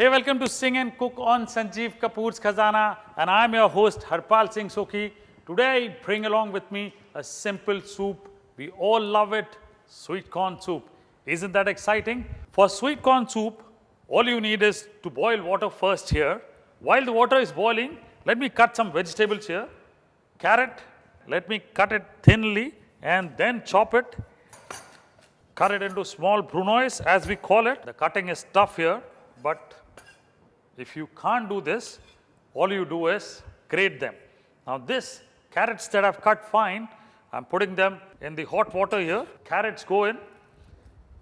Hey, welcome to Sing and Cook on Sanjeev Kapoor's Khazana, and I'm your host Harpal Singh Sokhi. Today, I bring along with me a simple soup. We all love it, sweet corn soup. Isn't that exciting? For sweet corn soup, all you need is to boil water first here. While the water is boiling, let me cut some vegetables here. Carrot, let me cut it thinly and then chop it. Cut it into small brunoise, as we call it. The cutting is tough here, but if you can't do this, all you do is grate them. Now this carrots that I've cut fine, I'm putting them in the hot water here. Carrots go in.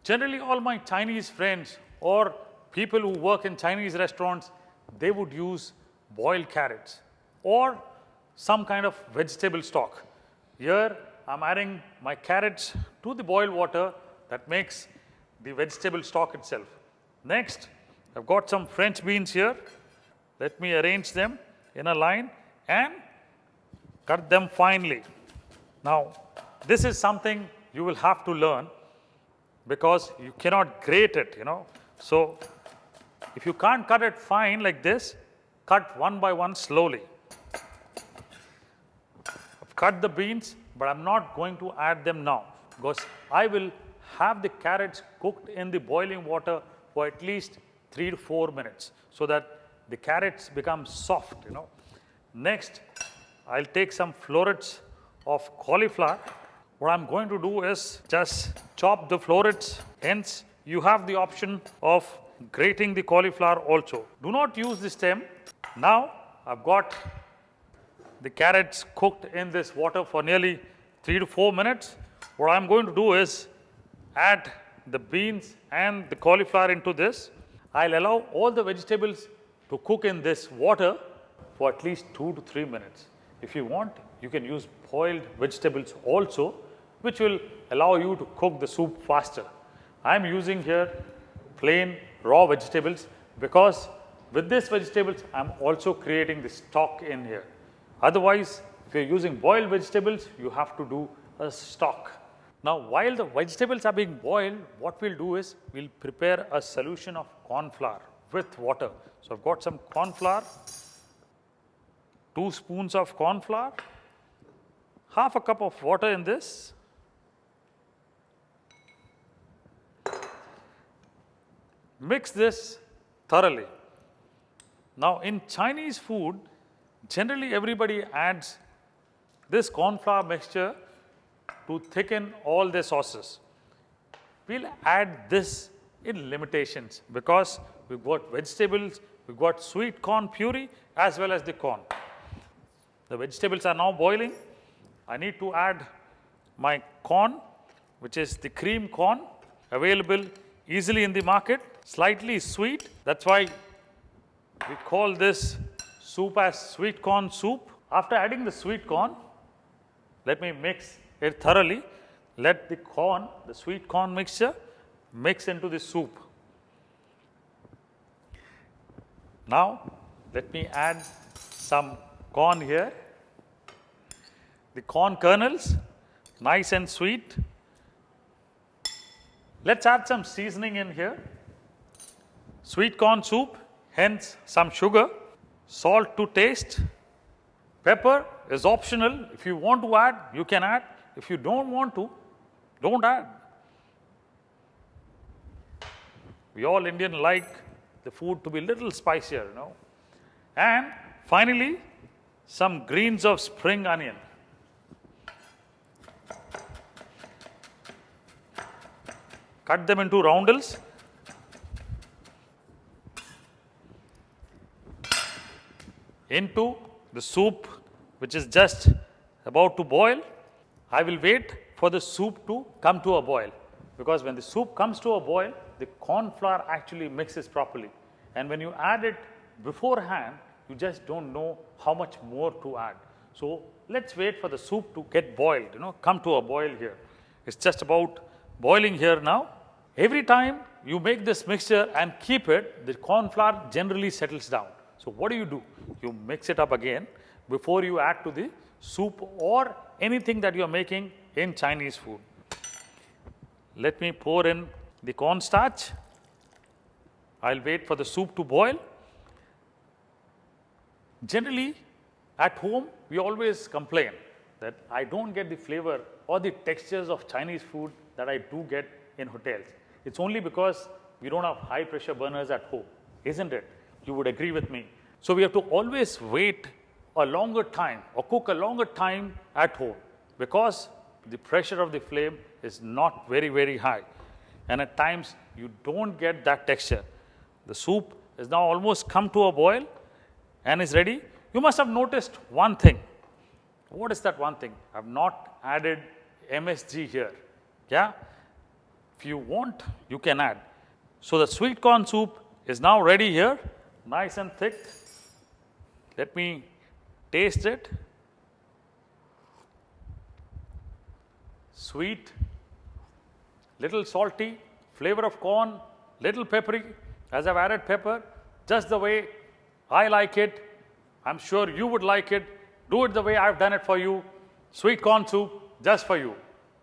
Generally, all my Chinese friends or people who work in Chinese restaurants, they would use boiled carrots or some kind of vegetable stock. Here, I'm adding my carrots to the boiled water that makes the vegetable stock itself. Next, I've got some French beans here. Let me arrange them in a line and cut them finely. Now, this is something you will have to learn because you cannot grate it, So, if you can't cut it fine like this, cut one by one slowly. I've cut the beans, but I'm not going to add them now because I will have the carrots cooked in the boiling water for at least 3 to 4 minutes so that the carrots become soft, Next, I'll take some florets of cauliflower. What I'm going to do is just chop the florets. Hence, you have the option of grating the cauliflower also. Do not use the stem. Now, I've got the carrots cooked in this water for nearly 3 to 4 minutes. What I'm going to do is add the beans and the cauliflower into this. I'll allow all the vegetables to cook in this water for at least 2 to 3 minutes. If you want, you can use boiled vegetables also, which will allow you to cook the soup faster. I'm using here plain raw vegetables because with these vegetables, I'm also creating the stock in here. Otherwise, if you're using boiled vegetables, you have to do a stock. Now, while the vegetables are being boiled, what we'll do is we'll prepare a solution of corn flour with water. So, I've got some corn flour, 2 spoons of corn flour, half a cup of water in this. Mix this thoroughly. Now, in Chinese food, generally everybody adds this corn flour mixture to thicken all their sauces. We'll add this in limitations because we've got vegetables, we've got sweet corn puree as well as the corn. The vegetables are now boiling. I need to add my corn, which is the cream corn, available easily in the market, slightly sweet. That's why we call this soup as sweet corn soup. After adding the sweet corn, let me mix it thoroughly. Let the sweet corn mixture mix into the soup. Now, let me add some corn here. The corn kernels, nice and sweet. Let's add some seasoning in here. Sweet corn soup, hence some sugar, salt to taste. Pepper is optional. If you want to add, you can add. If you don't want to, don't add. We all Indian like the food to be a little spicier, And finally, some greens of spring onion. Cut them into roundels. Into the soup, which is just about to boil. I will wait for the soup to come to a boil because when the soup comes to a boil, the corn flour actually mixes properly. And when you add it beforehand, you just don't know how much more to add. So let's wait for the soup to get boiled, come to a boil here. It's just about boiling here now. Every time you make this mixture and keep it, the corn flour generally settles down. So what do? You mix it up again before you add to the soup or anything that you are making in Chinese food. Let me pour in the cornstarch. I'll wait for the soup to boil. Generally, at home, we always complain that I don't get the flavor or the textures of Chinese food that I do get in hotels. It's only because we don't have high pressure burners at home, isn't it? You would agree with me. So we have to always wait a longer time or cook a longer time at home because the pressure of the flame is not very, very high. And at times, you don't get that texture. The soup has now almost come to a boil and is ready. You must have noticed one thing. What is that one thing? I've not added MSG here. Yeah? If you want, you can add. So the sweet corn soup is now ready here, nice and thick. Let me taste it. Sweet, little salty, flavor of corn, little peppery, as I've added pepper, just the way I like it. I'm sure you would like it. Do it the way I've done it for you. Sweet corn soup, just for you.